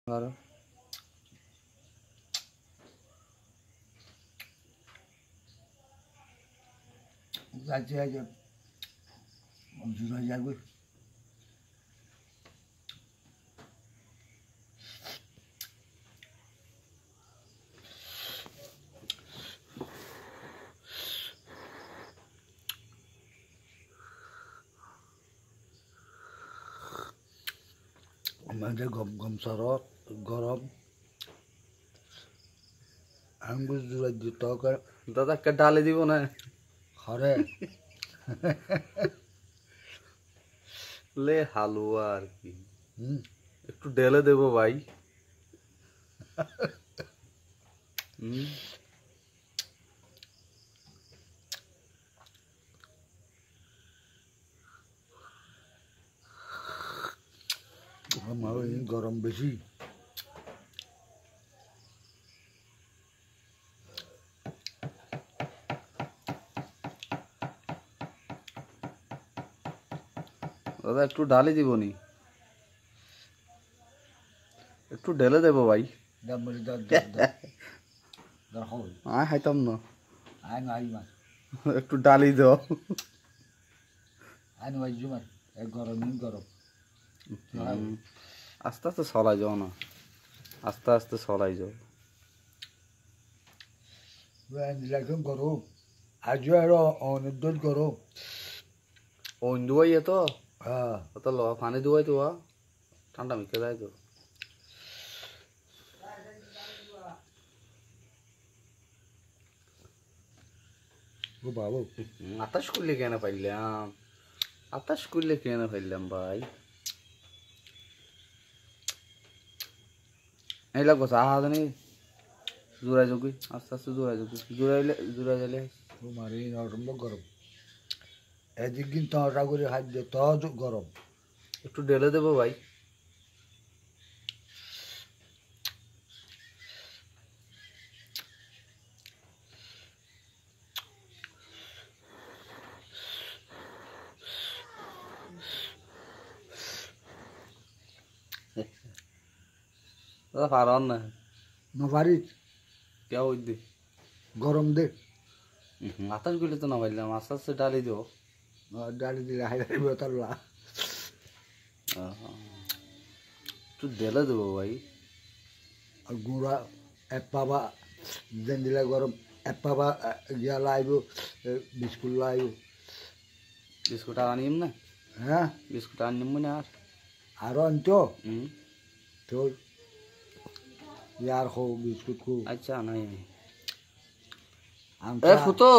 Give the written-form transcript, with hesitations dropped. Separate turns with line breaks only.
Claro.
Zaten aja, sudah jago. Ada gom sorot, gorom. Angus sudah ditokar.
দাদা একটা ডালে দিব না
Hore,
লে হালুয়া আর কি একটু ঢেলে দেবো ভাই
mau ini gorom besi.
দাদা একটু ডালে দিব নি একটু ঢেলে দেবো ভাই
Dah beri dah hol.
আয় খাইতাম না
Ayo mas.
একটু ডালি দাও
Ayo aja mas. Gorom ini gorom.
আস্তে আস্তে চলাই যাও না আস্তে আস্তে চলাই যাও
Ben dilakan gorom. Aja ada on dol gorom.
ওন দুয়াই তো
Ah,
অত ল পানি দুয়াই তো ঠান্ডা মিকে যায় তো
bu babu.
আতাশ করলে কেন পাইলাম আতাশ করলে কেন পাইলাম ভাই এই লাগবো চাহা জানি জোড়াই যোগী আস্তে আস্তে জোড়াই যোগী জোড়াই যাইলে
Bu mari ini orang gorom. Ejikin tahu kuri haji tahu gorom.
একটু ঢেলে দেবো ভাই দাদা পারন না
Navarit
কে ওই দে
gorom deh.
আতাশ গুলি তো না পাইলাম আস্তে আস্তে ডালি দেবো
Dari dilahir betul lah.
একটু ঢেলে দেবো ভাই
Gura epaba dan dila gorom epaba dia laibu biskul laibu.
Biscuit আর আনিম না
Hah?
বিস্কুট আনিম না আর
Aron to yar ho biskut ku.
আচ্ছা নাই এ
Angka
ফুটো